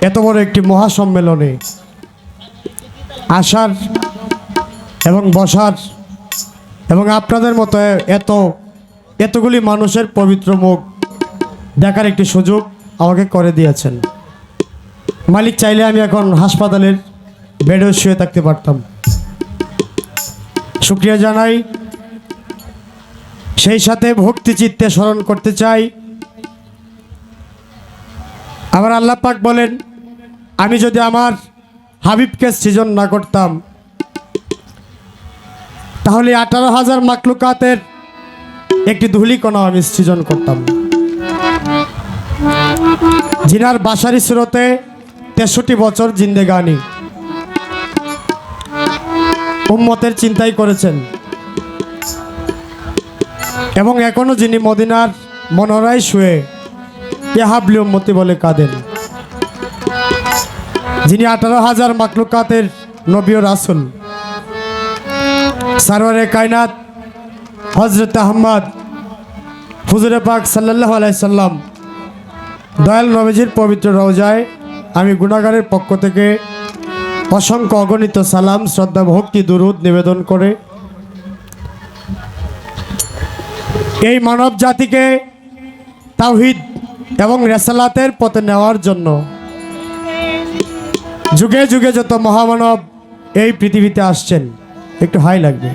এত বড় একটি মহাসম্মেলনে আসার এবং বসার এবং আপনাদের মতো এতগুলি মানুষের পবিত্র মুখ দেখার একটি সুযোগ আমাকে করে দিয়েছেন। মালিক চাইলে আমি এখন হাসপাতালের বেডেও শুয়ে থাকতে পারতাম। শুকরিয়া জানাই, সেই সাথে ভক্তি চিত্তে স্মরণ করতে চাই। আমার আল্লাহ পাক বলেন, আমি যদি আমার হাবিবকে সৃজন না করতাম তাহলে 18,000 মাখলুকাতের একটি ধূলিকণা আমি সৃজন করতাম, জিনার বাসারি সুরতে 63 বছর জিন্দেগানি উম্মতের চিন্তাই করেছেন এবং এখনো যিনি মদিনার মনোরায় শুয়ে ইহাবলি উম্মতি বলে কাঁদেন, যিনি 18,000 মাখলুকাতের নবী ও রাসূল সরওয়ারে কায়নাত হযরত আহমদ হুজুরে পাক সাল্লাল্লাহু আলাইহি সাল্লাম দয়াল নবীজির পবিত্র রওজায় আমি গুনাহগারের পক্ষ থেকে অসংখ্য অগণিত সালাম, শ্রদ্ধা, ভক্তি, দুরুদ নিবেদন করে এই মানব জাতিকে তাওহীদ এবং রিসালাতের পথে নেওয়ার জন্য যুগে যুগে যত মহামানব এই পৃথিবীতে আসছেন, একটু হাই লাগবে,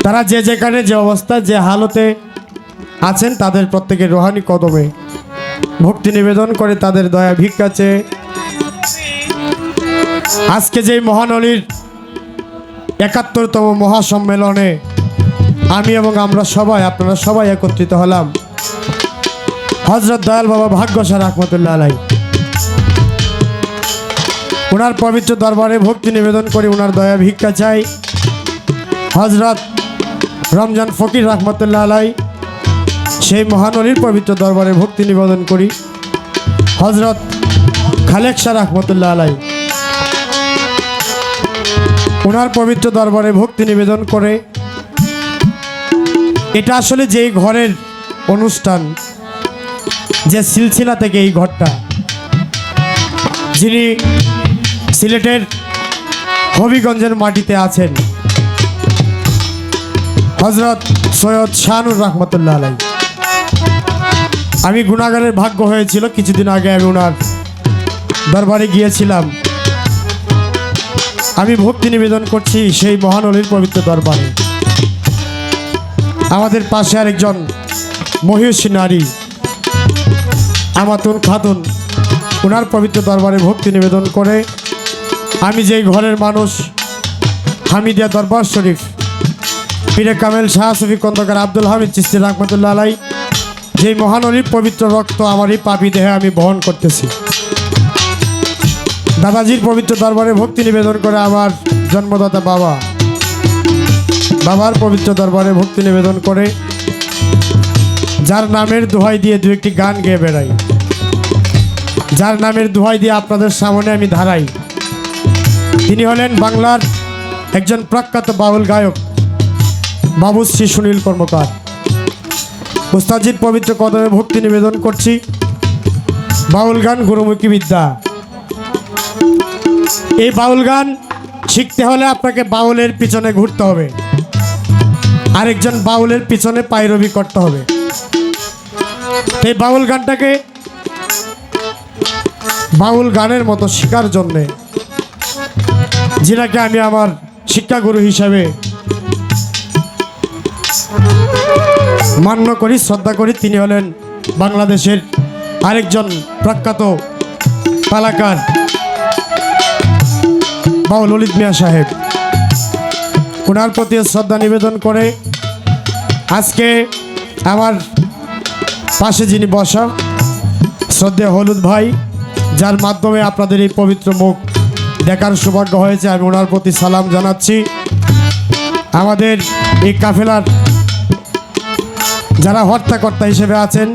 তারা যে যেখানে যে অবস্থা যে হালতে আছেন তাদের প্রত্যেকের রুহানি কদমে ভক্তি নিবেদন করে তাদের দয়া ভিক্ষা চেয়ে আজকে যেই মহানলীর 71তম মহাসম্মেলনে আমি এবং আমরা সবাই, আপনারা সবাই একত্রিত হলাম হযরত দয়াল বাবা ভাগ্যশাহ রাহমাতুল্লাহ আলাইহি ওনার পবিত্র দরবারে ভক্তি নিবেদন করে ওনার দয়া ভিক্ষা চাই। হযরত রমজান ফকির রাহমাতুল্লাহ আলাইহি সেই মহানলীর পবিত্র দরবারে ভক্তি নিবেদন করি। হযরত খালেক শাহ রাহমাতুল্লাহ আলাইহি ওনার পবিত্র দরবারে ভক্তি নিবেদন করে এটা আসলে যেই ঘরের অনুষ্ঠান, যে সিলসিলা থেকে এই ঘরটা, যিনি সিলেটের হবিগঞ্জের মাটিতে আছেন হযরত সৈয়দ শাহনুর রাহমাতুল্লাহ আলাইহি। আমি গুনাহগারের ভাগ্য হয়েছিল, কিছুদিন আগে আমি ওনার দরবারে গিয়েছিলাম। আমি ভক্তি নিবেদন করছি সেই মহানলীর পবিত্র দরবারে। আমাদের পাশে আরেকজন মহিষী নারী আমাতুন খাতুন, ওনার পবিত্র দরবারে ভক্তি নিবেদন করে আমি যেই ঘরের মানুষ, হামিদিয়া দরবার শরীফ পীরে কামেল শাহ সুফি খন্দকার আব্দুল হামিদ চিশতি রাহমাতুল্লাহ আলাইহি যেই মহানলীর পবিত্র রক্ত আমার এই পাপী দেহে আমি বহন করতেছি, দাদাজির পবিত্র দরবারে ভক্তি নিবেদন করে আমার জন্মদাতা বাবার পবিত্র দরবারে ভক্তি নিবেদন করে যার নামের দোহাই দিয়ে দু একটি গান গেয়ে বেড়াই, যার নামের দোহাই দিয়ে আপনাদের সামনে আমি ধারাই, তিনি হলেন বাংলার একজন প্রখ্যাত বাউল গায়ক বাবুশ্রী সুনীল কর্মকার। উস্তাদজির পবিত্র কদমে ভক্তি নিবেদন করছি। বাউল গান গুরুমুখী বিদ্যা। এই বাউল গান শিখতে হলে আপনাকে বাউলের পিছনে ঘুরতে হবে, আরেকজন বাউলের পিছনে পায়রবি করতে হবে। এই বাউল গানটাকে বাউল গানের মতো শেখার জন্যে যিনাকে আমি আমার শিক্ষাগুরু হিসাবে মান্য করি, শ্রদ্ধা করি, তিনি হলেন বাংলাদেশের আরেকজন প্রখ্যাত পালাকার বাউল ললিত মিয়া সাহেব। ওনার প্রতি শ্রদ্ধা নিবেদন করে আজকে আমার পাশে যিনি বসা শ্রদ্ধেয় হলুদ ভাই, যার মাধ্যমে আপনাদের এই পবিত্র মুখ দেখার সৌভাগ্য হয়েছে, আমি ওনার প্রতি সালাম জানাচ্ছি। আমাদের এই কাফেলার যারা হর্তাকর্তা হিসেবে আছেন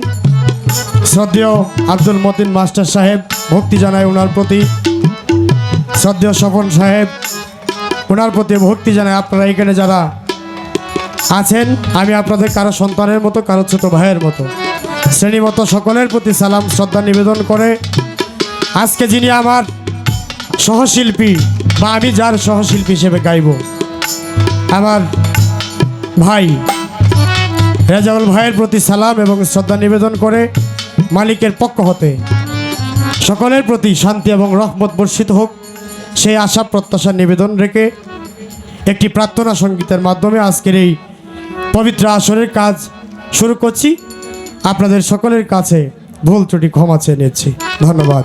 শ্রদ্ধেয় আব্দুল মতিন মাস্টার সাহেব, ভক্তি জানায় ওনার প্রতি। শ্রদ্ধেয় স্বপন সাহেব, ওনার প্রতি ভক্তি জানায়। আপনারা এখানে যারা আছেন, আমি আপনাদের কারো সন্তানের মতো, কারো ছোট ভাইয়ের মতো। শ্রেণীমতো সকলের প্রতি সালাম শ্রদ্ধা নিবেদন করে আজকে যিনি আমার সহশিল্পী বা আমি যার সহশিল্পী হিসেবে গাইব আমার ভাই রেজাউল ভাইয়ের প্রতি সালাম এবং শ্রদ্ধা নিবেদন করে মালিকের পক্ষ হতে সকলের প্রতি শান্তি এবং রহমত বর্ষিত হোক সেই আশা প্রত্যাশা নিবেদন রেখে একটি প্রার্থনা সঙ্গীতের মাধ্যমে আজকের এই পবিত্র আসরের কাজ শুরু করছি। আপনাদের সকলের কাছে ভুল ত্রুটি ক্ষমা চেয়ে নিচ্ছি। ধন্যবাদ।